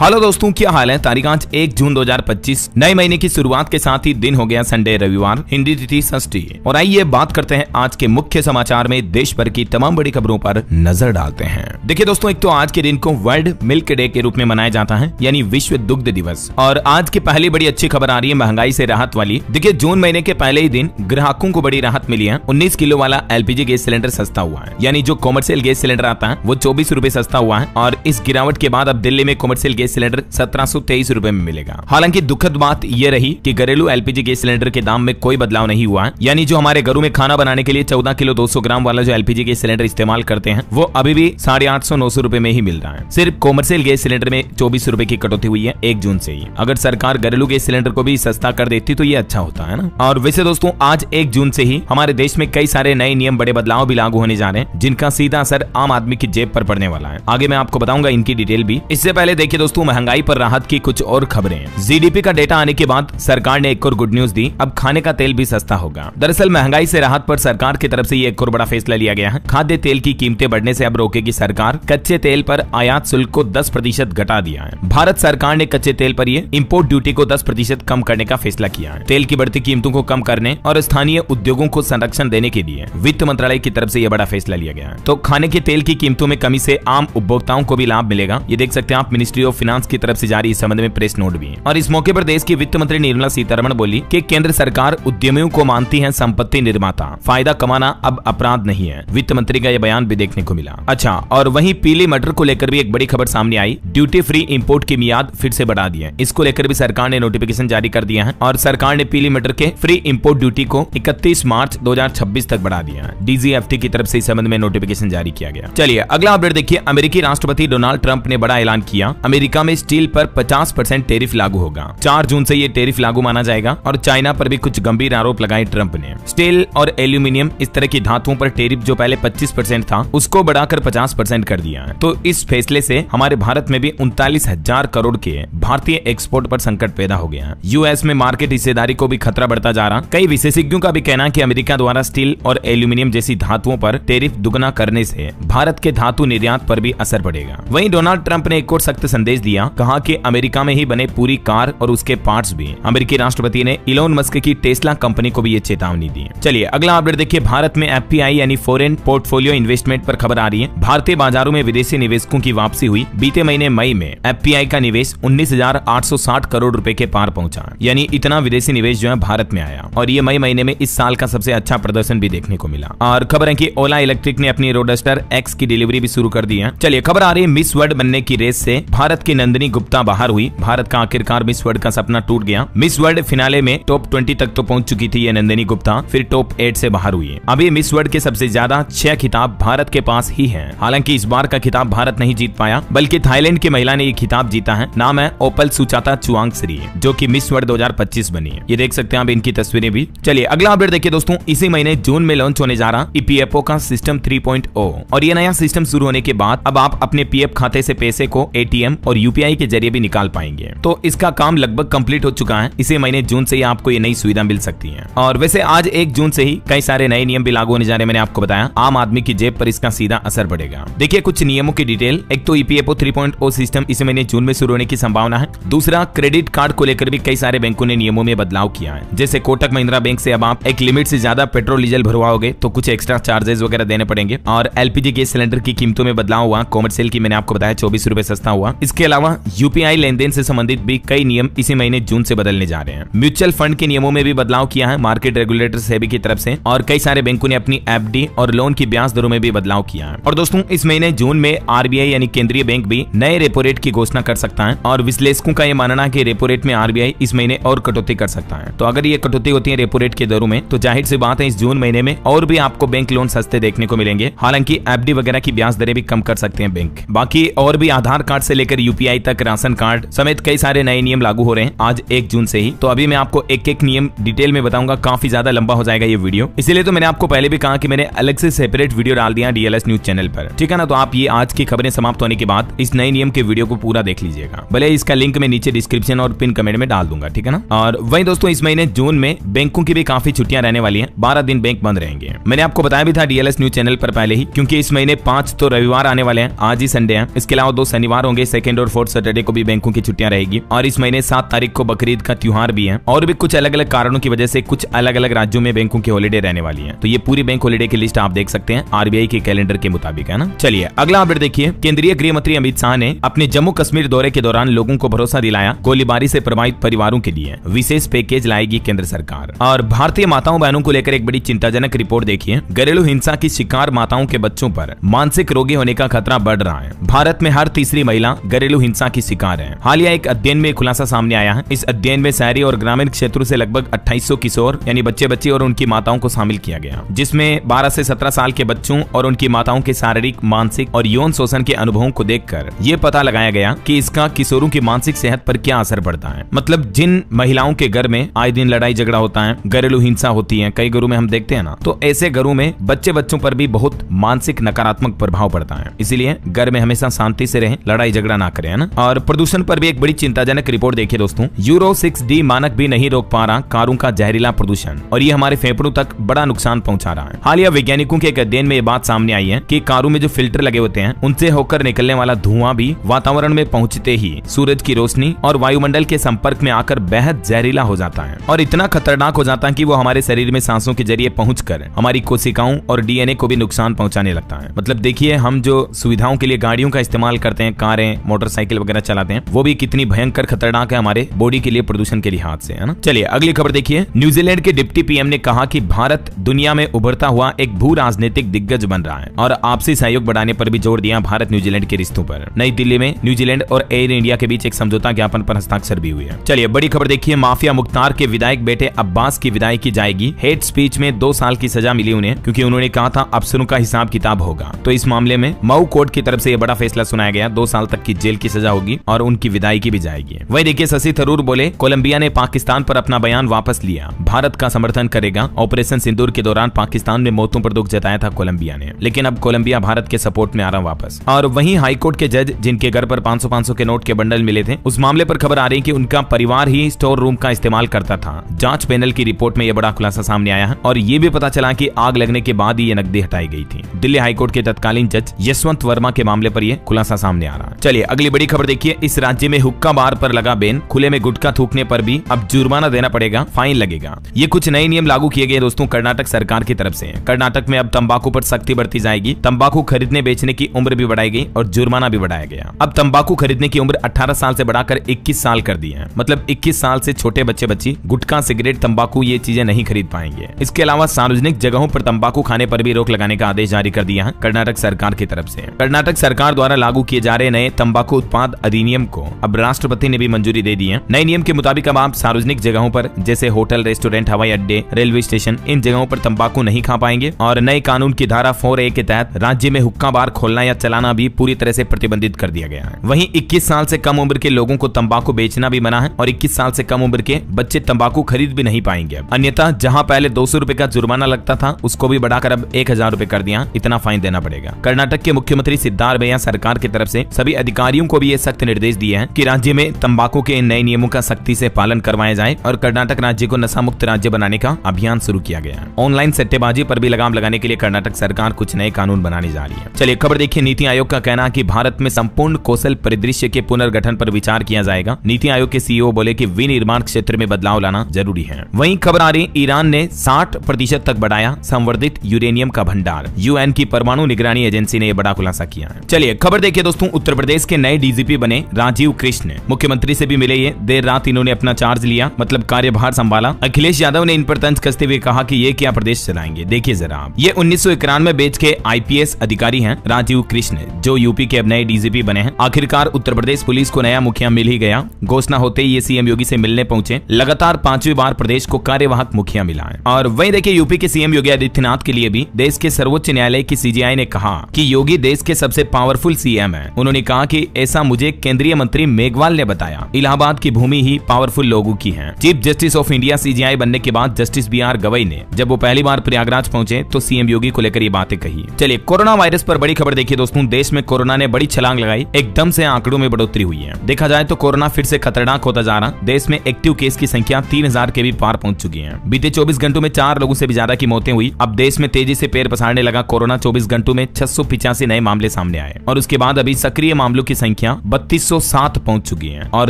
Hello दोस्तों, क्या हाल है। तारीख आज 1 जून 2025, नए महीने की शुरुआत के साथ ही दिन हो गया संडे रविवार, हिंदी तिथि षष्ठी। और आइए बात करते हैं आज के मुख्य समाचार में देश भर की तमाम बड़ी खबरों पर नजर डालते हैं। देखिए दोस्तों, एक तो आज के दिन को वर्ल्ड मिल्क डे के रूप में मनाया जाता है, यानी विश्व दुग्ध दिवस। और आज की पहली बड़ी अच्छी खबर आ रही है महंगाई से राहत वाली। देखिए जून महीने के पहले ही दिन ग्राहकों को बड़ी राहत मिली है। 19 किलो वाला एलपीजी गैस सिलेंडर सस्ता हुआ है, यानी जो कॉमर्शियल गैस सिलेंडर आता है वो 24 रुपए सस्ता हुआ है। और इस गिरावट के बाद अब दिल्ली में कॉमर्शियल गैस सिलेंडर 1723 रुपए में मिलेगा। हालांकि दुखद बात यह रही कि घरेलू एलपीजी गैस सिलेंडर के दाम में कोई बदलाव नहीं हुआ है, यानी जो हमारे घरों में खाना बनाने के लिए 14 किलो 200 ग्राम वाला जो एलपीजी गैस सिलेंडर इस्तेमाल करते हैं वो अभी भी 850-900 रुपए में ही मिल रहा है। सिर्फ कॉमर्शियल गैस सिलेंडर में 24 रुपए की कटौती हुई है 1 जून से ही। अगर सरकार घरेलू गैस सिलेंडर को भी सस्ता कर देती तो ये अच्छा होता है ना। और वैसे दोस्तों, आज 1 जून से ही हमारे देश में कई सारे नए नियम, बड़े बदलाव भी लागू होने जा रहे हैं, जिनका सीधा असर आम आदमी की जेब पर पड़ने वाला है। आगे मैं आपको बताऊंगा इनकी डिटेल भी। इससे पहले देखिए दोस्तों, महंगाई पर राहत की कुछ और खबरें। जीडीपी का डेटा आने के बाद सरकार ने एक और गुड न्यूज दी, अब खाने का तेल भी सस्ता होगा। दरअसल महंगाई से राहत पर सरकार की तरफ से ये एक और बड़ा फैसला लिया गया है। खाद्य तेल की कीमतें बढ़ने से अब रोकेगी सरकार। कच्चे तेल पर आयात शुल्क को 10% घटा दिया है। भारत सरकार ने कच्चे तेल पर ये इंपोर्ट ड्यूटी को 10% कम करने का फैसला किया है। तेल की बढ़ती कीमतों को कम करने और स्थानीय उद्योगों को संरक्षण देने के लिए वित्त मंत्रालय की तरफ से यह बड़ा फैसला लिया गया है। तो खाने के तेल की कीमतों में कमी से आम उपभोक्ताओं को भी लाभ मिलेगा। ये देख सकते हैं आप, मिनिस्ट्री ऑफ फाइनेंस की तरफ से जारी इस संबंध में प्रेस नोट भी है। और इस मौके पर देश की वित्त मंत्री निर्मला सीतारमण बोली कि केंद्र सरकार उद्यमियों को मानती है संपत्ति निर्माता, फायदा कमाना अब अपराध नहीं है। वित्त मंत्री का यह बयान भी देखने को मिला। अच्छा, और वहीं पीली मटर को लेकर भी एक बड़ी खबर सामने आई। ड्यूटी फ्री इंपोर्ट की मियाद फिर से बढ़ा दी है। इसको लेकर भी सरकार ने नोटिफिकेशन जारी कर दिया है और सरकार ने पीली मटर के फ्री इंपोर्ट ड्यूटी को 31 मार्च 2026 तक बढ़ा दिया है। डीजीएफटी की तरफ से इस संबंध में नोटिफिकेशन जारी किया गया। चलिए अगला अपडेट देखिए। अमेरिकी राष्ट्रपति डोनाल्ड ट्रंप ने बड़ा ऐलान किया। अमेरिका में स्टील पर 50% टैरिफ लागू होगा। 4 जून से ये टैरिफ लागू माना जाएगा। और चाइना पर भी कुछ गंभीर आरोप लगाए ट्रंप ने। स्टील और एल्यूमिनियम, इस तरह की धातुओं पर टैरिफ जो पहले 25% था उसको बढ़ाकर 50% कर दिया है। तो इस फैसले से हमारे भारत में भी 39,000 करोड़ के भारतीय एक्सपोर्ट पर संकट पैदा हो गया है। यूएस में मार्केट हिस्सेदारी को भी खतरा बढ़ता जा रहा। कई विशेषज्ञों का भी कहना है कि अमेरिका द्वारा स्टील और एल्यूमिनियम जैसी धातुओं पर टैरिफ दुगना करने से भारत के धातु निर्यात पर भी असर पड़ेगा। वहीं डोनाल्ड ट्रंप ने एक और सख्त संदेश दिया, कहा कि अमेरिका में ही बने पूरी कार और उसके पार्ट्स भी। अमेरिकी राष्ट्रपति ने इलोन मस्क की टेस्ला कंपनी को भी ये चेतावनी दी। चलिए अगला अपडेट देखिए। भारत में एफपीआई यानी फॉरेन पोर्टफोलियो इन्वेस्टमेंट पर खबर आ रही है। भारतीय बाजारों में विदेशी निवेशकों की वापसी हुई। बीते महीने मई में एफपीआई का निवेश 19,860 करोड़ रुपए के पार पहुंचा, यानी इतना विदेशी निवेश जो है भारत में आया। और ये मई महीने में इस साल का सबसे अच्छा प्रदर्शन भी देखने को मिला। और खबर है कि ओला इलेक्ट्रिक ने अपनी रोडस्टर एक्स की डिलीवरी भी शुरू कर दी है। चलिए खबर आ रही है, मिस वर्ल्ड बनने की रेस से भारत की नंदिनी गुप्ता बाहर हुई। भारत का आखिरकार मिस वर्ल्ड का सपना टूट गया। मिस वर्ल्ड फिनाले में टॉप 20 तक तो पहुंच चुकी थी ये नंदिनी गुप्ता, फिर टॉप 8 से बाहर हुई। अभी मिस वर्ल्ड के सबसे ज्यादा 6 खिताब भारत के पास ही है। हालांकि इस बार का खिताब भारत नहीं जीत पाया, बल्कि थाईलैंड की महिला ने ये खिताब जीता है। नाम है ओपल सुचाता चुआंगसरी, जो कि मिस वर्ल्ड 2025 बनी है। ये देख सकते हैं आप इनकी तस्वीरें भी। चलिए अगला अपडेट देखिए दोस्तों। इसी महीने जून में लॉन्च होने जा रहा ईपीएफओ का सिस्टम 3.0। और ये नया सिस्टम शुरू होने के बाद अब आप अपने पीएफ खाते से पैसे को एटीएम और यूपीआई के जरिए भी निकाल पाएंगे। तो इसका काम लगभग कंप्लीट हो चुका है। इसी महीने जून से ही आपको ये नई सुविधा मिल सकती है। और वैसे आज 1 जून से ही कई सारे नए नियम भी लागू होने जा रहे हैं। मैंने आपको बताया आम आदमी की जेब पर इसका सीधा असर पड़ेगा। देखिए कुछ नियमों की डिटेल। एक तो ईपीएफओ 3.0 सिस्टम इसी महीने जून में शुरू होने की संभावना है। दूसरा, क्रेडिट कार्ड को लेकर भी कई सारे बैंकों ने नियमों में बदलाव किया है। जैसे कोटक महिंद्रा बैंक से अब आप एक लिमिट से ज्यादा पेट्रोल डीजल भरवाओगे तो कुछ एक्स्ट्रा चार्जेस वगैरह देने पड़ेंगे। और एलपीजी गैस सिलेंडर की कीमतों में बदलाव हुआ। कॉमर्शियल की मैंने आपको बताया 24 रुपए सस्ता हुआ। इसके अलावा यूपीआई लेनदेन से संबंधित भी कई नियम इसी महीने जून से बदलने जा रहे हैं। म्यूचुअल फंड के नियमों में भी बदलाव किया है मार्केट रेगुलेटर सेबी की तरफ से। और कई सारे बैंकों ने अपनी एफडी और लोन की ब्याज दरों में भी बदलाव किया है। और दोस्तों, इस महीने जून में आरबीआई यानी केंद्रीय बैंक भी नए रेपो रेट की घोषणा कर सकता है। और विश्लेषकों का यह मानना है कि रेपो रेट में आरबीआई इस महीने और कटौती कर सकता है। तो अगर ये कटौती होती है रेपो रेट के दरों में, तो जाहिर सी बात है इस जून महीने में और भी आपको बैंक लोन सस्ते देखने को मिलेंगे। हालांकि एफडी वगैरह की ब्याज दरें भी कम कर सकते हैं बैंक। बाकी और भी आधार कार्ड से लेकर यूपीआई तक राशन कार्ड समेत कई सारे नए नियम लागू हो रहे हैं आज 1 जून से ही। तो अभी मैं आपको एक एक नियम डिटेल में बताऊंगा। काफी ज्यादा लंबा हो जाएगा ये वीडियो, इसीलिए तो मैंने आपको पहले भी कहा कि मैंने अलग से सेपरेट वीडियो डाल दिया डीएलएस न्यूज चैनल पर, ठीक है ना। तो आप ये आज की खबरें समाप्त होने के बाद इस नए नियम के वीडियो को पूरा देख लीजिएगा। भले इसका लिंक मैं नीचे डिस्क्रिप्शन और पिन कमेंट में डाल दूंगा, ठीक है ना। और वहीं दोस्तों, इस महीने जून में बैंकों की भी काफी छुट्टियां रहने वाली हैं। 12 दिन बैंक बंद रहेंगे। मैंने आपको बताया भी था डीएलएस न्यूज चैनल पर पहले ही, क्योंकि इस महीने 5 तो रविवार आने वाले हैं, आज ही संडे है। इसके अलावा 2 शनिवार होंगे, 2 और 4th सैटरडे को भी बैंकों की छुट्टियां रहेगी और इस महीने 7 तारीख को बकरीद का त्योहार भी है और भी कुछ अलग अलग कारणों की वजह से कुछ अलग अलग राज्यों में बैंकों की हॉलीडे रहने वाली है। तो ये पूरी बैंक हॉलीडे की लिस्ट आप देख सकते हैं आरबीआई के कैलेंडर के मुताबिक, है ना। चलिए अगला अपडेट देखिए। केंद्रीय गृह मंत्री अमित शाह ने अपने जम्मू कश्मीर दौरे के दौरान लोगों को भरोसा दिलाया, गोलीबारी से प्रभावित परिवारों के लिए विशेष पैकेज लाएगी केंद्र सरकार। और भारतीय माताओं बहनों को लेकर एक बड़ी चिंताजनक रिपोर्ट देखिए। घरेलू हिंसा की शिकार माताओं के बच्चों पर मानसिक रोगी होने का खतरा बढ़ रहा है। भारत में हर तीसरी महिला घरेलू हिंसा की शिकार है। हालिया एक अध्ययन में खुलासा सामने आया है। इस अध्ययन में शहरी और ग्रामीण क्षेत्रों से लगभग 2800 किशोर यानी बच्चे और उनकी माताओं को शामिल किया गया, जिसमें 12 से 17 साल के बच्चों और उनकी माताओं के शारीरिक, मानसिक और यौन शोषण के अनुभवों को देखकर ये पता लगाया गया कि इसका किशोरों की मानसिक सेहत पर क्या असर पड़ता है। मतलब जिन महिलाओं के घर में आए दिन लड़ाई झगड़ा होता है, घरेलू हिंसा होती है, कई घरों में हम देखते हैं ना, तो ऐसे घरों में बच्चों पर भी बहुत मानसिक नकारात्मक प्रभाव पड़ता है। इसीलिए घर में हमेशा शांति से रहें, लड़ाई झगड़ा ना करें, है ना। और प्रदूषण पर भी एक बड़ी चिंताजनक रिपोर्ट देखिए दोस्तों। यूरो 6D मानक भी नहीं रोक पा रहा कारों का जहरीला प्रदूषण और ये हमारे फेफड़ों तक बड़ा नुकसान पहुंचा रहा है। हालिया वैज्ञानिकों के एक अध्ययन में ये बात सामने आई है कि कारों में जो फिल्टर लगे होते हैं उनसे होकर निकलने वाला धुआं भी वातावरण में पहुंचते ही सूरज की रोशनी और वायुमंडल के संपर्क में आकर बेहद जहरीला हो जाता है और इतना खतरनाक हो जाता है कि वो हमारे शरीर में सांसों के जरिए पहुंचकर हमारी कोशिकाओं और डीएनए को भी नुकसान पहुंचाने लगता है। मतलब देखिए हम जो सुविधाओं के लिए गाड़ियों का इस्तेमाल करते हैं, कारें, मोटरसाइकिल वगैरह चलाते हैं, वो भी कितनी भयंकर खतरनाक है हमारे बॉडी के लिए प्रदूषण के लिहाज से, है ना। चलिए अगली खबर देखिए। न्यूजीलैंड के डिप्टी पीएम ने कहा कि भारत दुनिया में उभरता हुआ एक भू राजनीतिक दिग्गज बन रहा है और आपसी सहयोग बढ़ाने पर भी जोर दिया भारत न्यूजीलैंड के रिश्तों पर। नई दिल्ली में न्यूजीलैंड और एयर इंडिया के बीच एक समझौता ज्ञापन पर हस्ताक्षर भी हुए हैं। चलिए बड़ी खबर देखिए। माफिया मुख्तार के विधायक बेटे अब्बास की विदाई की जाएगी। हेट स्पीच में 2 साल की सजा मिली उन्हें क्योंकि उन्होंने कहा था अफसरों का हिसाब किताब होगा। तो इस मामले में मऊ कोर्ट की तरफ से यह बड़ा फैसला सुनाया गया। 2 साल तक की जेल की सजा होगी और उनकी विदाई की भी जाएगी। वही देखिए शशि थरूर बोले कोलंबिया ने पाकिस्तान पर अपना बयान वापस लिया, भारत का समर्थन करेगा। ऑपरेशन सिंदूर के दौरान पाकिस्तान में मौतों पर दुख जताया था कोलंबिया ने, लेकिन अब कोलंबिया भारत के सपोर्ट में आ रहा वापस। और वहीं हाईकोर्ट के जज जिनके घर पर 500-500 के नोट के बंडल मिले थे, उस मामले पर खबर आ रही कि उनका परिवार ही स्टोर रूम का इस्तेमाल करता था। जांच पैनल की रिपोर्ट में यह बड़ा खुलासा सामने आया है और ये भी पता चला कि आग लगने के बाद ही ये नकदी हटाई गई थी। दिल्ली हाईकोर्ट के तत्कालीन जज यशवंत वर्मा के मामले पर यह खुलासा सामने आ रहा है। चलिए अगली बड़ी खबर देखिए। इस राज्य में हुक्का बार पर लगा बैन, खुले में गुटखा थूकने पर भी अब जुर्माना देना पड़ेगा, फाइन लगेगा। ये कुछ नए नियम लागू किए गए दोस्तों कर्नाटक सरकार की तरफ से। कर्नाटक में अब तंबाकू पर सख्ती बढ़ती जाएगी। तंबाकू खरीदने बेचने की उम्र भी बढ़ाई गई और जुर्माना भी बढ़ाया गया। अब तंबाकू खरीदने की उम्र 18 साल से बढ़ाकर 21 साल कर दी है। मतलब 21 साल से छोटे बच्ची गुटखा, सिगरेट, तंबाकू ये चीजें नहीं खरीद पाएंगे। इसके अलावा सार्वजनिक जगहों पर तंबाकू खाने पर भी रोक लगाने का आदेश जारी कर दिया है कर्नाटक सरकार की तरफ से। कर्नाटक सरकार द्वारा लागू किए जा रहे नए तंबाकू उत्पाद अधिनियम को अब राष्ट्रपति ने भी मंजूरी दे दी है। नए नियम के मुताबिक अब आप सार्वजनिक जगहों पर जैसे होटल, रेस्टोरेंट, हवाई अड्डे, रेलवे स्टेशन, इन जगहों पर तंबाकू नहीं खा पाएंगे। और नए कानून की धारा 4A के तहत राज्य में हुक्का बार खोलना या चलाना भी पूरी तरह से प्रतिबंधित कर दिया गया है। वहीं 21 साल से कम उम्र के लोगों को तंबाकू बेचना भी मना है और 21 साल से कम उम्र के बच्चे तंबाकू खरीद भी नहीं पाएंगे। अन्यथा जहां पहले 200 रुपए का जुर्माना लगता था उसको भी बढ़ाकर अब 1000 रुपए कर दिया, इतना फाइन देना पड़ेगा। कर्नाटक के मुख्यमंत्री सिद्धारमैया सरकार की तरफ से सभी अधिकारियों को भी ये सख्त निर्देश दिए हैं कि राज्य में तंबाकू के इन नए नियमों का सख्ती से पालन करवाया जाए और कर्नाटक राज्य को नशा मुक्त राज्य बनाने का अभियान शुरू किया गया है। ऑनलाइन सट्टेबाजी पर भी लगाम लगाने के लिए कर्नाटक सरकार कुछ नए कानून बनाने जा रही है। चलिए खबर देखिए। नीति आयोग का कहना है कि भारत में संपूर्ण कौशल परिदृश्य के पुनर्गठन पर विचार किया जाएगा। नीति आयोग के सीईओ बोले कि विनिर्माण क्षेत्र में बदलाव लाना जरूरी है। वहीं खबर आ रही ईरान ने 60% तक बढ़ाया संवर्धित यूरेनियम का भंडार। यूएन की परमाणु निगरानी एजेंसी ने यह बड़ा खुलासा किया है। चलिए खबर देखिए दोस्तों। उत्तर प्रदेश के नए डीजीपी बने राजीव कृष्ण। मुख्यमंत्री से भी मिले ये, देर रात इन्होंने अपना चार्ज लिया, मतलब कार्यभार संभाला। अखिलेश यादव ने इन पर तंज कसते हुए कहा कि ये क्या प्रदेश चलाएंगे। देखिए जरा आप, ये 1991 बैच के आईपीएस अधिकारी हैं राजीव कृष्ण, जो यूपी के अब नए डीजीपी बने हैं। आखिरकार उत्तर प्रदेश पुलिस को नया मुखिया मिल ही गया। घोषणा होते ही ये सीएम योगी से मिलने पहुंचे। लगातार 5वीं बार प्रदेश को कार्यवाहक मुखिया मिला है। और वहीं देखिए यूपी के सीएम योगी आदित्यनाथ के लिए भी देश के सर्वोच्च न्यायालय की सीजीआई ने कहा कि योगी देश के सबसे पावरफुल सीएम है। उन्होंने कहा कि ऐसा मुझे केंद्रीय मंत्री मेघवाल ने बताया। इलाहाबाद की भूमि ही पावरफुल लोगों की है। Chief justice of India CGI बनने के बाद जस्टिस बीआर गवई ने जब वो पहली बार प्रयागराज पहुंचे तो सीएम योगी को लेकर ये बातें कही। चलिए कोरोना वायरस पर बड़ी खबर देखिए दोस्तों। देश में कोरोना ने बड़ी छलांग लगाई, एकदम से आंकड़ों में बढ़ोतरी हुई है। देखा जाए तो कोरोना फिर से खतरनाक होता जा रहा। देश में एक्टिव केस की संख्या 3000 के भी पार पहुंच चुकी है। बीते 24 घंटों में 4 लोगों से भी ज्यादा की मौतें हुई। अब देश में तेजी से पैर पसारने लगा कोरोना। 24 घंटों में 685 नए मामले सामने आए और उसके बाद अभी सक्रिय मामलों की संख्या संख्या 3207 पहुंच चुकी है और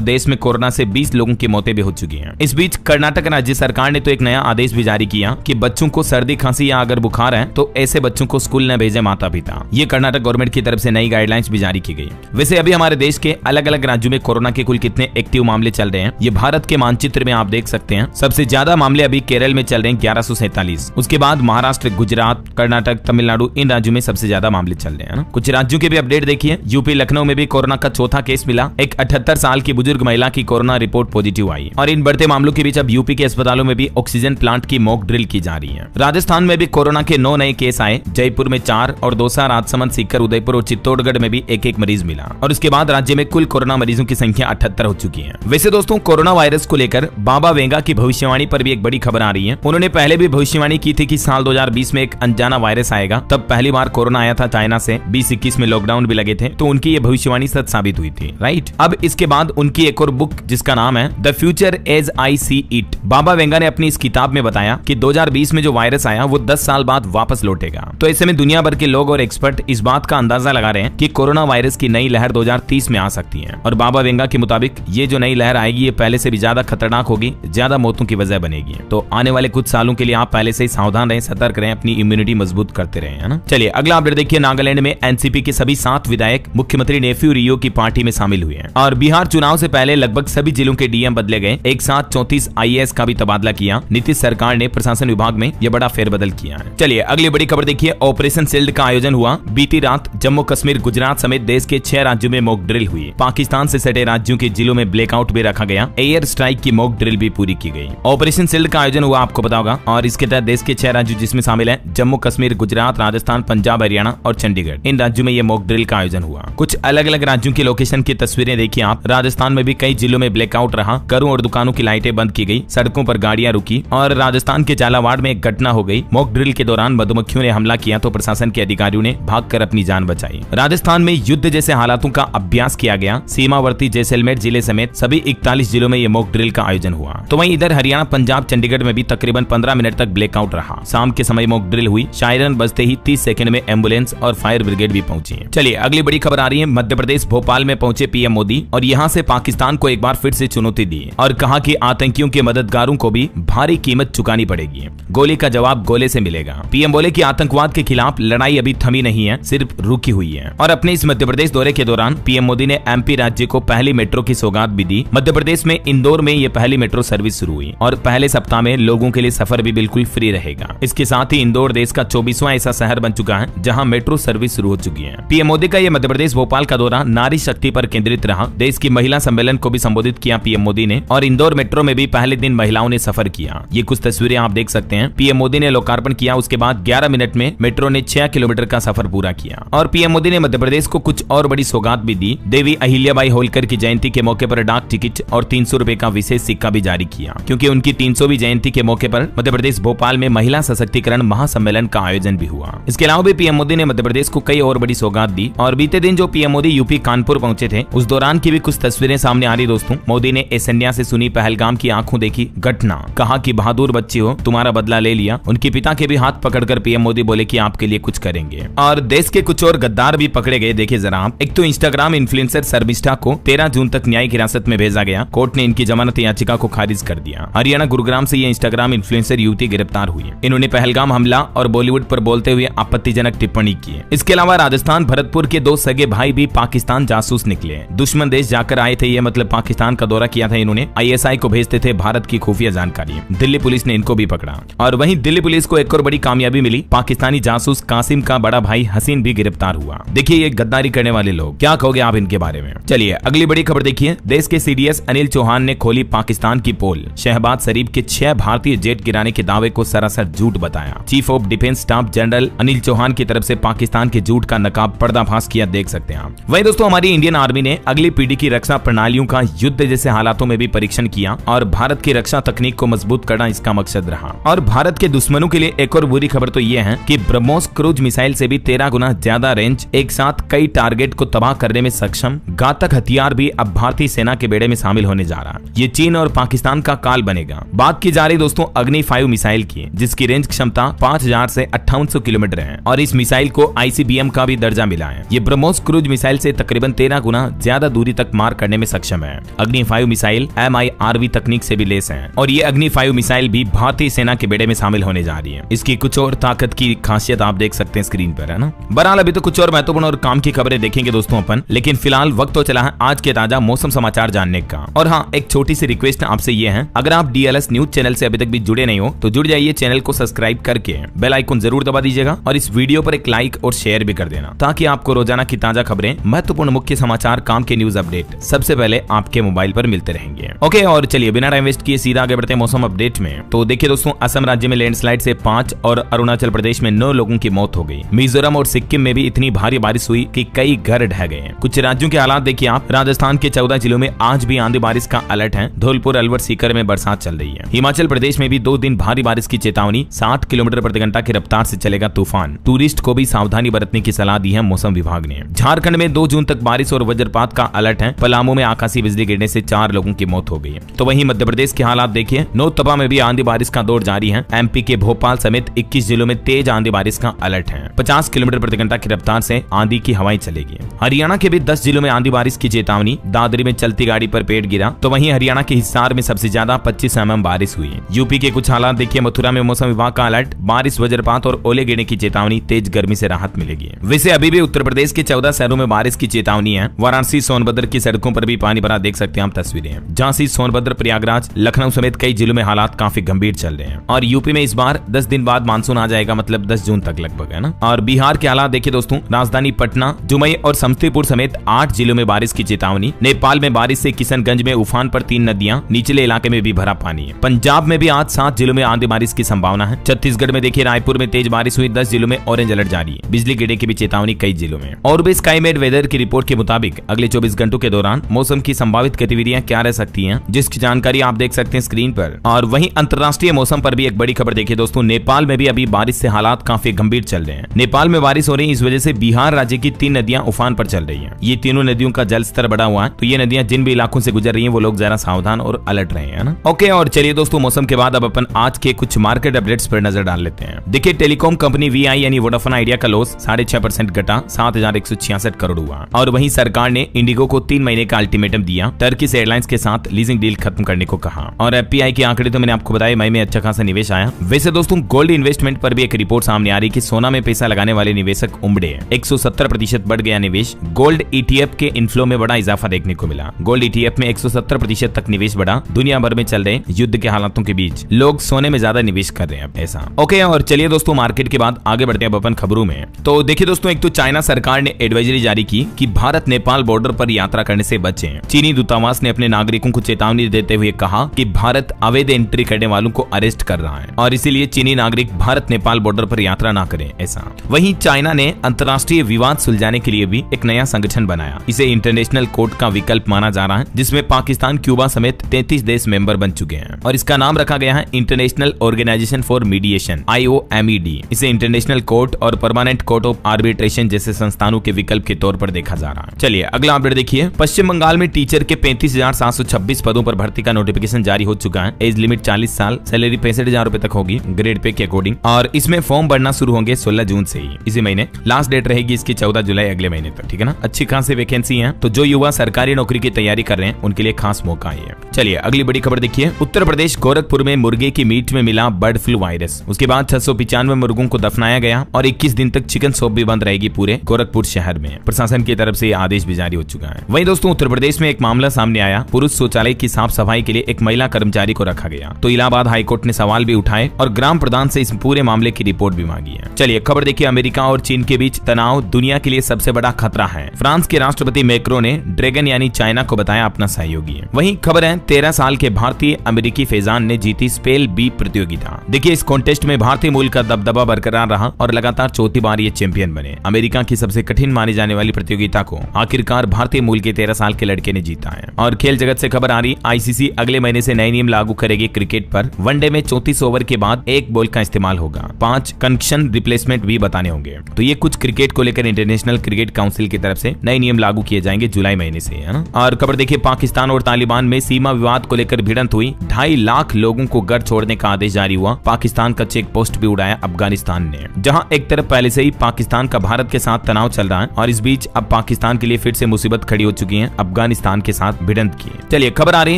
देश में कोरोना से 20 लोगों की मौतें भी हो चुकी हैं। इस बीच कर्नाटक राज्य सरकार ने तो एक नया आदेश भी जारी किया कि बच्चों को सर्दी खांसी या अगर बुखार है तो ऐसे बच्चों को स्कूल न भेजे माता पिता। ये कर्नाटक गवर्नमेंट की तरफ से नई गाइडलाइंस भी जारी की गई। वैसे अभी हमारे देश के अलग अलग राज्यों में कोरोना के कुल कितने एक्टिव मामले चल रहे हैं ये भारत के मानचित्र में आप देख सकते हैं। सबसे ज्यादा मामले अभी केरल में चल रहे हैं 1147। उसके बाद महाराष्ट्र, गुजरात, कर्नाटक, तमिलनाडु, इन राज्यों में सबसे ज्यादा मामले चल रहे हैं। कुछ राज्यों के भी अपडेट देखिए। यूपी लखनऊ में भी कोरोना का चौथा केस मिला। एक 78 साल की बुजुर्ग महिला की कोरोना रिपोर्ट पॉजिटिव आई। और इन बढ़ते मामलों के बीच अब यूपी के अस्पतालों में भी ऑक्सीजन प्लांट की मॉक ड्रिल की जा रही है। राजस्थान में भी कोरोना के 9 नए केस आए। जयपुर में 4 और दौसा, राजसमंद, सीकर, उदयपुर और चित्तौड़गढ़ में भी एक मरीज मिला। और उसके बाद राज्य में कुल कोरोना मरीजों की संख्या 78 हो चुकी है। वैसे दोस्तों कोरोना वायरस को लेकर बाबा वेंगा की भविष्यवाणी पर भी एक बड़ी खबर आ रही है। उन्होंने पहले भी भविष्यवाणी की थी कि साल 2020 में एक अनजाना वायरस आएगा। तब पहली बार कोरोना आया था चाइना से। 2021 में लॉकडाउन भी लगे थे तो उनकी ये भविष्यवाणी सच साबित हुई थी, राइट। अब इसके बाद उनकी एक और बुक जिसका नाम है the future as I see it, Baba Vanga ने अपनी इस किताब में बताया कि 2020 में जो वायरस आया वो 10 साल बाद वापस लौटेगा। तो ऐसे में दुनिया भर के लोग और एक्सपर्ट इस बात का अंदाजा लगा रहे हैं कि कोरोना वायरस की नई लहर 2030 में आ सकती है। और बाबा वेंगा के मुताबिक ये जो नई लहर आएगी ये पहले से भी ज्यादा खतरनाक होगी, ज्यादा मौतों की वजह बनेगी। तो आने वाले कुछ सालों के लिए आप पहले से ही सावधान रहें, सतर्क रहें, अपनी इम्यूनिटी मजबूत करते रहें, है ना। चलिए अगला अपडेट देखिए। नागालैंड में एनसीपी के सभी 7 विधायक मुख्यमंत्री नेफ्यू रियो की पार्टी में शामिल हुए हैं। और बिहार चुनाव से पहले लगभग सभी जिलों के डीएम बदले गए। एक साथ 34 आईएएस का भी तबादला किया। नीतीश सरकार ने प्रशासन विभाग में यह बड़ा फेरबदल किया है। चलिए अगली बड़ी खबर देखिए। ऑपरेशन शील्ड का आयोजन हुआ। बीती रात जम्मू कश्मीर, गुजरात समेत देश के 6 राज्यों में मॉक ड्रिल हुई। पाकिस्तान से सटे राज्यों के जिलों में ब्लैकआउट भी रखा गया। एयर स्ट्राइक की मॉक ड्रिल भी पूरी की गई। ऑपरेशन शील्ड का आयोजन हुआ, आपको पता होगा। और इसके तहत देश के 6 राज्यों जिसमें शामिल है जम्मू कश्मीर, गुजरात, राजस्थान, पंजाब, हरियाणा और चंडीगढ़। इन राज्यों में ये मॉक ड्रिल का आयोजन हुआ। कुछ अलग अलग राज्यों की लोकेशन की तस्वीरें देखिए आप। राजस्थान में भी कई जिलों में ब्लैकआउट रहा। घरों और दुकानों की लाइटें बंद की गई। सड़कों पर गाड़ियां रुकी। और राजस्थान के झालावाड़ में एक घटना हो गई। मॉक ड्रिल के दौरान मधुमक्खियों ने हमला किया तो प्रशासन के अधिकारियों ने भागकर अपनी जान बचाई। राजस्थान में युद्ध जैसे हालातों का अभ्यास किया गया। सीमावर्ती जैसलमेर जिले समेत सभी 41 जिलों में ये मॉक ड्रिल का आयोजन हुआ। तो वहीं इधर हरियाणा, पंजाब, चंडीगढ़ में भी तकरीबन 15 मिनट तक ब्लैकआउट रहा। शाम के समय मॉक ड्रिल हुई। शायरन बजते ही 30 सेकंड में एम्बुलेंस और फायर ब्रिगेड भी पहुंची। चलिए अगली बड़ी खबर आ रही है। मध्य प्रदेश भोपाल में पहुंचे पीएम मोदी और यहां से पाकिस्तान को एक बार फिर से चुनौती दी और कहा कि आतंकियों के मददगारों को भी भारी कीमत चुकानी पड़ेगी। गोली का जवाब गोले से मिलेगा। पीएम बोले कि आतंकवाद के खिलाफ लड़ाई अभी थमी नहीं है, सिर्फ रुकी हुई है। और अपने इस मध्य प्रदेश दौरे के दौरान पीएम मोदी ने एमपी राज्य को पहली मेट्रो की सौगात भी दी। मध्य प्रदेश में इंदौर में ये पहली मेट्रो सर्विस शुरू हुई और पहले सप्ताह में लोगों के लिए सफर भी बिल्कुल फ्री रहेगा। इसके साथ ही इंदौर देश का 24वां ऐसा शहर बन चुका है जहां मेट्रो सर्विस शुरू हो चुकी है। पीएम मोदी का ये मध्य प्रदेश भोपाल का दौरा नारी शक्ति पर केंद्रित रहा। देश की महिला सम्मेलन को भी संबोधित किया पीएम मोदी ने और इंदौर मेट्रो में भी पहले दिन महिलाओं ने सफर किया। ये कुछ तस्वीरें आप देख सकते हैं। पीएम मोदी ने लोकार्पण किया। उसके बाद 11 मिनट में मेट्रो ने 6 किलोमीटर का सफर पूरा किया। और पीएम मोदी ने मध्य प्रदेश को कुछ और बड़ी सौगात भी दी। देवी अहिल्याबाई होलकर की जयंती के मौके पर डाक टिकट और 300 रुपए का विशेष सिक्का भी जारी किया, क्योंकि उनकी 300वीं जयंती के मौके पर मध्य प्रदेश भोपाल में महिला सशक्तिकरण महासम्मेलन का आयोजन भी हुआ। इसके अलावा भी पीएम मोदी ने मध्य प्रदेश को कई और बड़ी सौगात दी। और बीते दिन जो पीएम मोदी यूपी कानपुर पहुंचे थे उस दौरान की भी कुछ तस्वीरें सामने आ रही। दोस्तों मोदी ने एसन्या से सुनी पहलगाम की आंखों देखी घटना, कहा कि बहादुर बच्ची हो, तुम्हारा बदला ले लिया। उनके पिता के भी हाथ पकड़कर पीएम मोदी बोले कि आपके लिए कुछ करेंगे। और देश के कुछ और गद्दार भी पकड़े गए। देखिए जरा आप। एक तो इंस्टाग्राम इन्फ्लुएंसर शर्मिष्ठा को 13 जून तक न्यायिक हिरासत में भेजा गया। कोर्ट ने इनकी जमानत याचिका को खारिज कर दिया। हरियाणा गुरुग्राम से ये इंस्टाग्राम इन्फ्लुएंसर युवती गिरफ्तार हुई। इन्होंने पहलगाम हमला और बॉलीवुड पर बोलते हुए आपत्तिजनक टिप्पणी की। इसके अलावा राजस्थान भरतपुर के 2 सगे भाई भी पाकिस्तान जासूस निकले। दुश्मन देश जाकर आए थे, ये मतलब पाकिस्तान का दौरा किया था इन्होंने। आईएसआई को भेजते थे भारत की खुफिया जानकारी। दिल्ली पुलिस ने इनको भी पकड़ा। और वहीं दिल्ली पुलिस को एक और बड़ी कामयाबी मिली। पाकिस्तानी जासूस कासिम का बड़ा भाई हसीन भी गिरफ्तार हुआ। देखिए ये गद्दारी करने वाले लोग, क्या कहोगे आप इनके बारे में। चलिए अगली बड़ी खबर देखिए। देश के सीडीएस अनिल चौहान ने खोली पाकिस्तान की पोल। शहबाज शरीफ के 6 भारतीय जेट गिराने के दावे को सरासर झूठ बताया। Chief of defence staff general Anil Chauhan की तरफ से पाकिस्तान के झूठ का नकाब पर्दाफाश किया, देख सकते हैं आप। वहीं दोस्तों हमारी इंडियन आर्मी ने अगली पीढ़ी की रक्षा प्रणालियों का युद्ध जैसे हालातों में भी परीक्षण किया और भारत की रक्षा तकनीक को मजबूत करना इसका मकसद रहा। और भारत के दुश्मनों के लिए एक और बुरी खबर तो ये है कि ब्रह्मोस क्रूज मिसाइल से भी 13 गुना ज्यादा रेंज, एक साथ कई टारगेट को तबाह करने में सक्षम घातक हथियार भी अब भारतीय सेना के बेड़े में शामिल होने जा रहा है। ये चीन और पाकिस्तान का काल बनेगा। बात की जा रही दोस्तों अग्नि 5 मिसाइल की, जिसकी रेंज क्षमता 5000 से 5800 किलोमीटर है और इस मिसाइल को आईसीबीएम का भी दर्जा मिला है। ये ब्रह्मोस क्रूज मिसाइल से तकरीबन 13 गुना ज्यादा दूरी तक मार करने में सक्षम है। अग्नि 5 मिसाइल MIRV तकनीक से भी लैस है और ये अग्नि 5 मिसाइल भी भारतीय सेना के बेड़े में शामिल होने जा रही है। इसकी कुछ और ताकत की खासियत आप देख सकते हैं स्क्रीन पर, है ना। बहरहाल अभी तो कुछ और महत्वपूर्ण और काम की खबरें देखेंगे दोस्तों अपन, लेकिन फिलहाल वक्त तो चला है आज के ताजा मौसम समाचार जानने का। और हाँ, एक छोटी सी रिक्वेस्ट आपसे ये है, अगर आप DLS न्यूज चैनल से अभी तक भी जुड़े नहीं हो तो जुड़ जाइए, चैनल को सब्सक्राइब करके बेल आइकन जरूर दबा दीजिएगा और इस वीडियो पर एक लाइक और शेयर भी कर देना, ताकि आपको रोजाना की ताजा खबरें, महत्वपूर्ण मुख्य समाचार, काम के न्यूज अपडेट सबसे पहले आपके मोबाइल पर मिलते रहेंगे। ओके, और चलिए बिना टाइम वेस्ट किए सीधा आगे बढ़ते हैं मौसम अपडेट में। तो देखिए दोस्तों, असम राज्य में लैंडस्लाइड से 5 और अरुणाचल प्रदेश में 9 लोगों की मौत हो गई। मिजोरम और सिक्किम में भी इतनी भारी बारिश हुई कि कई घर ढह गए। कुछ राज्यों के हालात देखिए आप। राजस्थान के 14 जिलों में आज भी आंधी बारिश का अलर्ट है। धौलपुर, अलवर, सीकर में बरसात चल रही है। हिमाचल प्रदेश में भी 2 दिन भारी बारिश की चेतावनी, 60 किलोमीटर प्रति घंटा की रफ्तार से चलेगा तूफान। टूरिस्ट को भी सावधानी बरतने की सलाह दी है मौसम विभाग ने। झारखंड में 2 जून तक बारिश और वज्रपात का अलर्ट है। पलामू में आकाशीय बिजली गिरने से 4 लोगों की मौत हो गई। तो वहीं मध्य प्रदेश के हालात देखिए। नौतपा में भी आंधी बारिश का दौर जारी है। MP के भोपाल समेत 21 जिलों में तेज आंधी बारिश का अलर्ट है। 50 किलोमीटर प्रति घंटा की रफ्तार से आंधी की हवाएं चलेगी। हरियाणा के भी 10 जिलों में आंधी बारिश की चेतावनी। दादरी में चलती गाड़ी पर पेड़ गिरा। तो वहीं हरियाणा के हिसार में सबसे ज्यादा 25 mm बारिश हुई। यूपी के कुछ हालात देखिए। मथुरा में मौसम विभाग का अलर्ट, बारिश, वज्रपात और ओले गिरने की चेतावनी, तेज गर्मी से राहत मिलेगी। वैसे अभी भी उत्तर प्रदेश के 14 शहरों में बारिश की चेतावनी है। वाराणसी, सोनभद्र की सड़कों पर भी पानी भरा, देख सकते हैं आप तस्वीरें। झांसी, सोनभद्र, प्रयागराज, लखनऊ समेत कई जिलों में हालात काफी गंभीर चल रहे हैं। और यूपी में इस बार 10 दिन बाद मानसून आ जाएगा, मतलब 10 जून तक लगभग, है ना। और बिहार के हालात देखिए दोस्तों। राजधानी पटना, जुमई और समस्तीपुर समेत 8 जिलों में बारिश की चेतावनी। नेपाल में बारिश से किशनगंज में उफान पर 3 नदियां, निचले इलाके में भी भरा पानी है। पंजाब में भी आज 7 जिलों में आंधी बारिश की संभावना है। छत्तीसगढ़ में देखिए रायपुर में तेज बारिश हुई, 10 जिलों में ऑरेंज अलर्ट जारी है। बिजली गिरने की भी चेतावनी कई जिलों में। और भी स्काईमेट वेदर की रिपोर्ट के मुताबिक अगले 24 घंटों के दौरान मौसम की संभावित गतिविधियां क्या रह सकती हैं, जिसकी जानकारी आप देख सकते हैं स्क्रीन पर। और वहीं अंतर्राष्ट्रीय मौसम पर भी एक बड़ी खबर देखिए दोस्तों। नेपाल में भी अभी बारिश से हालात काफी गंभीर चल रहे हैं। नेपाल में बारिश हो रही है, इस वजह से बिहार राज्य की 3 नदियां उफान पर चल रही है। ये तीनों नदियों का जल स्तर बढ़ा हुआ है। तो ये नदियां जिन भी इलाकों से गुजर रही है वो लोग जरा सावधान और अलर्ट रहे हैं ना। ओके, और चलिए दोस्तों, मौसम के बाद अब अपन आज के कुछ मार्केट अपडेट्स पर नजर डाल लेते हैं। देखिए, टेलीकॉम कंपनी VI यानी वोडाफोन आइडिया का लॉस 6.5% घटा, 7,166 करोड़ हुआ। और वहीं सरकार ने इंडिगो को 3 महीने का अल्टीमेटम दिया। टर्किश एयरलाइंस के साथ लीजिंग डील खत्म करने को कहा। और FPI के आंकड़े तो मैंने आपको बताया, मई में अच्छा खासा निवेश आया। वैसे दोस्तों, गोल्ड इन्वेस्टमेंट पर भी एक रिपोर्ट सामने आ रही कि सोना में पैसा लगाने वाले निवेशक उमड़े। 170% बढ़ गया निवेश। गोल्ड ETF के इनफ्लो में बड़ा इजाफा देखने को मिला। गोल्ड ETF में 170% तक निवेश बढ़ा। दुनिया भर में चल रहे युद्ध के हालातों के बीच लोग सोने में ज्यादा निवेश कर रहे हैं ऐसा। ओके, और चलिए दोस्तों, मार्केट के बाद आगे बढ़ते हैं अपन खबरों में। तो देखिए दोस्तों, एक तो चाइना सरकार ने एडवाइजरी जारी की कि भारत नेपाल बॉर्डर पर यात्रा करने से बचें। चीनी दूतावास ने अपने नागरिकों को चेतावनी देते हुए कहा कि भारत अवैध एंट्री करने वालों को अरेस्ट कर रहा है और इसीलिए चीनी नागरिक भारत नेपाल बॉर्डर पर यात्रा न करें ऐसा। वहीं चाइना ने अंतर्राष्ट्रीय विवाद सुलझाने के लिए भी एक नया संगठन बनाया। इसे इंटरनेशनल कोर्ट का विकल्प माना जा रहा है, जिसमें पाकिस्तान, क्यूबा समेत 33 देश मेंबर बन चुके हैं। और इसका नाम रखा गया है international organisation for mediation, IOMED। इसे इंटरनेशनल कोर्ट और परमानेंट कोर्ट ऑफ आर्बिट्रेशन जैसे संस्थानों के विकल्प के तौर पर देखा जा रहा है। चलिए अगला अपडेट देखिए। पश्चिम बंगाल में टीचर के 35,726 पदों पर भर्ती का नोटिफिकेशन जारी हो चुका है। एज लिमिट 40 साल, सैलरी 65,000 रुपए तक होगी ग्रेड पे के अकॉर्डिंग। और इसमें फॉर्म भरना शुरू होंगे 16 जून से ही, इसी महीने। लास्ट डेट रहेगी इसकी 14 जुलाई अगले महीने तक, ठीक है ना। अच्छी खासी वैकेंसी है, तो जो युवा सरकारी नौकरी की तैयारी कर रहे हैं उनके लिए खास मौका है। चलिए अगली बड़ी खबर देखिए। उत्तर प्रदेश गोरखपुर में मुर्गे की मीट में मिला बर्ड फ्लू वायरस। उसके बाद 695 मुर्गों को दफनाया गया और 21 दिन तक चिकन शॉप भी बंद रहेगी पूरे गोरखपुर शहर में। प्रशासन की तरफ से आदेश भी जारी हो चुका है। वहीं दोस्तों, उत्तर प्रदेश में एक मामला सामने आया। पुरुष शौचालय की साफ सफाई के लिए एक महिला कर्मचारी को रखा गया। तो इलाहाबाद हाईकोर्ट ने सवाल भी उठाए और ग्राम प्रधान से इस पूरे मामले की रिपोर्ट भी मांगी है। चलिए खबर देखिए। अमेरिका और चीन के बीच तनाव दुनिया के लिए सबसे बड़ा खतरा है। फ्रांस के राष्ट्रपति मैक्रो ने ड्रैगन यानी चाइना को बताया अपना सहयोगी। वहीं खबर है 13 साल के भारतीय अमेरिकी फैजान ने जीती स्पेल बी प्रतियोगिता। देखिए, इस कॉन्टेस्ट में भारतीय मूल का दबदबा बरकरार रहा और लगातार चौथी बार ये चैंपियन बने। अमेरिका की सबसे कठिन मानी जाने वाली प्रतियोगिता को आखिरकार भारतीय मूल के 13 साल के लड़के ने जीता है। और खेल जगत से खबर आ रही, ICC अगले महीने से नए नियम लागू करेगी क्रिकेट पर। वनडे में 34 ओवर के बाद 1 बॉल का इस्तेमाल होगा। 5 कंक्शन रिप्लेसमेंट भी बताने होंगे। तो ये कुछ क्रिकेट को लेकर इंटरनेशनल क्रिकेट काउंसिल की तरफ से नए नियम लागू किए जाएंगे जुलाई महीने से, है ना। और खबर देखिए, पाकिस्तान और तालिबान में सीमा विवाद को लेकर भिड़ंत हुई। 2.5 लाख लोगों को घर छोड़ने का आदेश जारी हुआ। पाकिस्तान का चेक पोस्ट भी उड़ाया अफगानिस्तान ने, जहां एक तरफ पहले से ही पाकिस्तान का भारत के साथ तनाव चल रहा है और इस बीच अब पाकिस्तान के लिए फिर से मुसीबत खड़ी हो चुकी है अफगानिस्तान के साथ भिड़ंत की। चलिए खबर आ रही,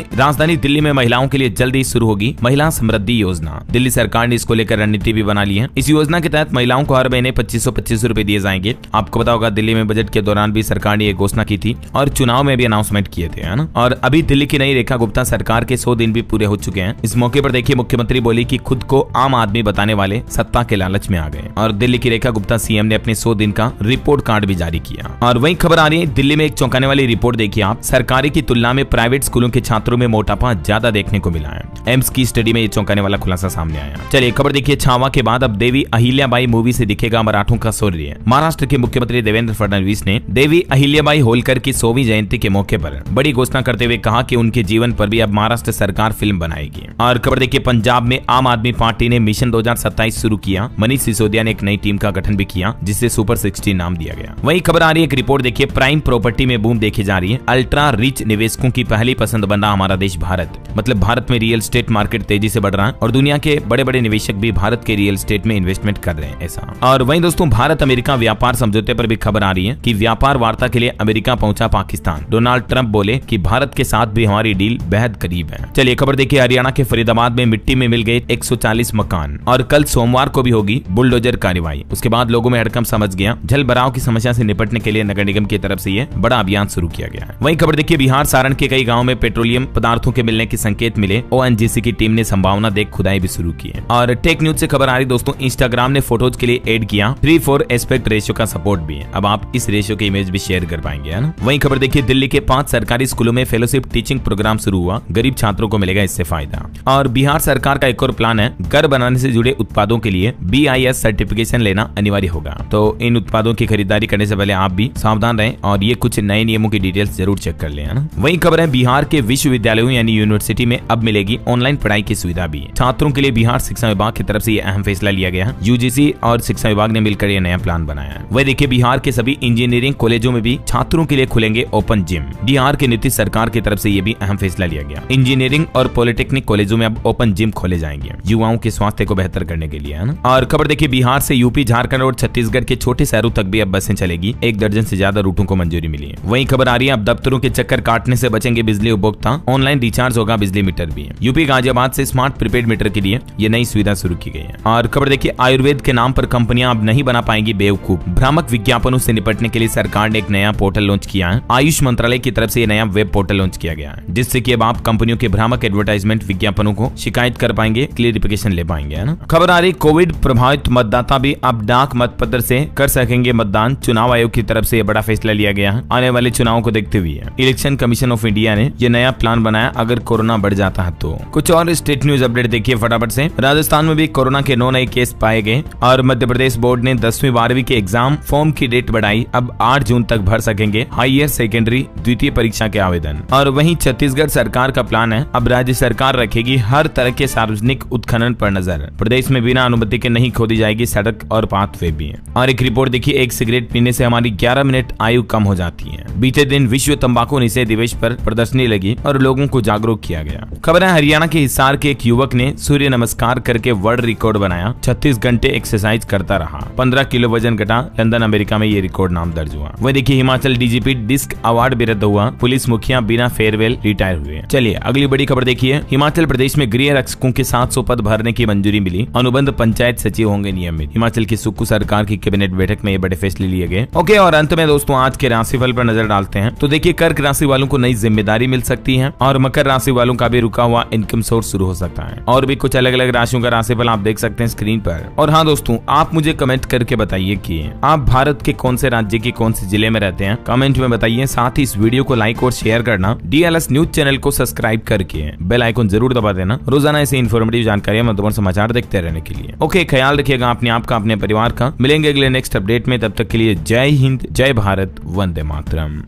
राजधानी दिल्ली में महिलाओं के लिए जल्दी शुरू होगी महिला समृद्धि योजना। दिल्ली सरकार ने इसको लेकर रणनीति भी बना ली है। इस योजना के तहत महिलाओं को हर महीने 2525 रुपए दिए जाएंगे। आपको पता होगा दिल्ली में बजट के दौरान भी सरकार ने ये घोषणा की थी और चुनाव में भी अनाउंसमेंट किए थे, है ना। और अभी दिल्ली की नई रेखा गुप्ता सरकार के 100 दिन भी पूरे हो चुके हैं। इस मौके पर देखिए मुख्यमंत्री बोली कि खुद को आम आदमी बताने वाले सत्ता के लालच में आ गए। और दिल्ली की रेखा गुप्ता सीएम ने अपने 100 दिन का रिपोर्ट कार्ड भी जारी किया। और वही खबर आ रही है, दिल्ली में एक चौंकाने वाली रिपोर्ट देखिए आप, सरकारी की तुलना में प्राइवेट स्कूलों के छात्रों में मोटापा ज्यादा देखने को मिला है। एम्स की स्टडी में ये चौंकाने वाला खुलासा सामने आया। चलिए खबर देखिए, छावा के बाद अब देवी अहिल्याबाई मूवी से दिखेगा मराठों का शौर्य। महाराष्ट्र के मुख्यमंत्री देवेंद्र फडणवीस ने देवी अहिल्याबाई होलकर की 100वीं जयंती के मौके पर बड़ी घोषणा करते हुए कहा कि उनके जीवन पर भी अब महाराष्ट्र सरकार फिल्म बनाएगी। और खबर देखिए, पंजाब में आम आदमी पार्टी ने मिशन 2027 शुरू किया। मनीष सिसोदिया ने एक नई टीम का गठन भी किया जिसे सुपर 60 नाम दिया गया। वही खबर आ रही है, एक रिपोर्ट देखिए, प्राइम प्रॉपर्टी में बूम देखी जा रही है। अल्ट्रा रिच निवेशकों की पहली पसंद बन रहा हमारा देश भारत। मतलब भारत में रियल एस्टेट मार्केट तेजी से बढ़ रहा है और दुनिया के बड़े बड़े निवेशक भी भारत के रियल एस्टेट में इन्वेस्टमेंट कर रहे हैं ऐसा। और वहीं दोस्तों, भारत अमेरिका व्यापार समझौते पर भी खबर आ रही है कि व्यापार वार्ता के लिए अमेरिका पहुंचा पाकिस्तान। डोनाल्ड ट्रंप बोले कि भारत के साथ भी हमारी डील बेहद करीब है। चलिए खबर देखिए, हरियाणा के फरीदाबाद में मिट्टी में मिल गए 140 मकान और कल सोमवार को भी होगी बुलडोजर कार्रवाई। उसके बाद लोगों में हड़कंप समझ गया। जल भराव की समस्या से निपटने के लिए नगर निगम की तरफ से ये बड़ा अभियान शुरू किया गया है। वहीं खबर देखिए, बिहार सारण के कई गाँव में पेट्रोलियम पदार्थों के मिलने के संकेत मिले। ओएनजीसी की टीम ने संभावना देख खुदाई भी शुरू की है। और टेक न्यूज से खबर आ रही दोस्तों, इंस्टाग्राम ने फोटोज के लिए ऐड किया 3:4 एस्पेक्ट रेशियो का सपोर्ट भी है। अब आप इस रेशियो के इमेज भी शेयर कर पाएंगे, है ना। वहीं खबर देखिए, दिल्ली के 5 सरकारी स्कूलों में फेलोशिप टीचिंग प्रोग्राम शुरू हुआ। गरीब छात्रों को मिलेगा इससे फायदा। और बिहार सरकार का एक और प्लान है, घर बनाने से जुड़े उत्पादों के लिए BIS सर्टिफिकेशन लेना अनिवार्य होगा। तो इन उत्पादों की खरीदारी करने से पहले आप भी सावधान रहें और ये कुछ नए नियमों की डिटेल्स जरूर चेक कर लें, है ना। वहीं खबर है, बिहार के विश्वविद्यालयों यानी यूनिवर्सिटी में अब मिलेगी ऑनलाइन पढ़ाई की सुविधा भी। छात्रों के लिए बिहार शिक्षा विभाग की तरफ से यह अहम फैसला लिया गया है। UGC और शिक्षा विभाग ने मिलकर यह नया प्लान बनाया है। वह देखिए, बिहार के सभी इंजीनियरिंग कॉलेजों में भी छात्रों के लिए खुलेंगे ओपन जिम। बिहार के नीतीश सरकार की तरफ से यह भी अहम फैसला लिया गया। इंजीनियरिंग और पॉलिटेक्निक कॉलेजों में अब ओपन जिम खोले जाएंगे युवाओं के स्वास्थ्य को बेहतर करने के लिए, है ना। और खबर देखिए, बिहार से यूपी, झारखंड और छत्तीसगढ़ के छोटे शहरों तक भी अब बसें चलेगी। 1 दर्जन से ज्यादा रूटों को मंजूरी मिली है। वहीं खबर आ रही है, अब दफ्तरों के चक्कर काटने से बचेंगे बिजली उपभोक्ता। ऑनलाइन रिचार्ज होगा बिजली मीटर भी है। यूपी गाजियाबाद से स्मार्ट प्रीपेड मीटर के लिए ये नई सुविधा शुरू की गई है। और खबर देखिए, आयुर्वेद के नाम पर कंपनियां अब नहीं बना पाएंगी बेवकूफ। भ्रामक विज्ञापनों से निपटने के लिए सरकार ने एक नया पोर्टल लॉन्च किया है। आयुष मंत्रालय की तरफ से ये नया वेब पोर्टल लॉन्च किया गया है, जिससे कि अब आप कंपनियों के भ्रामक एडवर्टाइजमेंट विज्ञापनों को शिकायत कर पाएंगे, क्लियरिफिकेशन ले पाएंगे, है ना। खबर आ रही, कोविड प्रभावित मतदाता भी अब डाक मतपत्र से कर सकेंगे मतदान। चुनाव आयोग की तरफ से यह बड़ा फैसला लिया गया है। आने वाले चुनावों को देखते हुए इलेक्शन कमीशन ऑफ इंडिया ने यह नया प्लान बनाया अगर कोरोना बढ़ जाता है तो। कुछ और स्टेट न्यूज अपडेट देखिए फटाफट से। राजस्थान में भी कोरोना के 9 नए केस पाए गए और मध्य प्रदेश बोर्ड ने 10वीं 12वीं के एग्जाम फॉर्म की डेट बढ़ाई। अब 8 जून तक भर सकेंगे हायर सेकेंडरी द्वितीय परीक्षा के आवेदन। और वहीं छत्तीसगढ़ सरकार का प्लान है, अब राज्य सरकार रखेगी हर तरह के सार्वजनिक उत्खनन पर नजर। प्रदेश में बिना अनुमति के नहीं खोदी जाएगी सड़क और पाथवे भी। और एक रिपोर्ट देखिए, एक सिगरेट पीने से हमारी 11 मिनट आयु कम हो जाती है। बीते दिन विश्व तंबाकू निषेध दिवस पर प्रदर्शनी लगी और लोगों को जागरूक किया गया। खबर है, हरियाणा के हिसार के एक युवक ने सूर्य नमस्कार करके वर्ल्ड रिकॉर्ड बनाया। 36 घंटे एक्सरसाइज करता रहा, 15 किलो वजन घटा। लंदन अमेरिका में ये रिकॉर्ड नाम दर्ज हुआ। वह देखिए, हिमाचल DGP डिस्क अवार्ड भी रद्द हुआ। पुलिस मुखिया बिना फेयरवेल रिटायर हुए। चलिए अगली बड़ी खबर देखिए, हिमाचल प्रदेश में गृह रक्षकों के 700 पद भरने की मंजूरी मिली। अनुबंध पंचायत सचिव होंगे नियमित। हिमाचल की सुक्खू सरकार की कैबिनेट बैठक में ये बड़े फैसले लिए गए। ओके, और अंत में दोस्तों आज के राशिफल पर नजर डालते हैं। तो देखिए, कर्क राशि वालों को नई जिम्मेदारी मिल सकती है और मकर राशि वालों का भी रुका हुआ इनकम सोर्स शुरू हो सकता है। और भी कुछ अलग अलग राशियों का राशिफल आप देख सकते हैं स्क्रीन पर। और हाँ दोस्तों, आप मुझे कमेंट करके बताइए कि आप भारत के कौन से राज्य के कौन से जिले में रहते हैं, कमेंट में बताइए। साथ ही इस वीडियो को लाइक और शेयर करना, DLS न्यूज चैनल को सब्सक्राइब करके बेल आइकन जरूर दबा देना रोजाना ऐसे इन्फॉर्मेटिव जानकारी महत्वपूर्ण समाचार देखते रहने के लिए। ओके, ख्याल रखिएगा अपने आप का, अपने परिवार का। मिलेंगे अगले नेक्स्ट अपडेट में, तब तक के लिए जय हिंद, जय भारत, वंदे मातरम।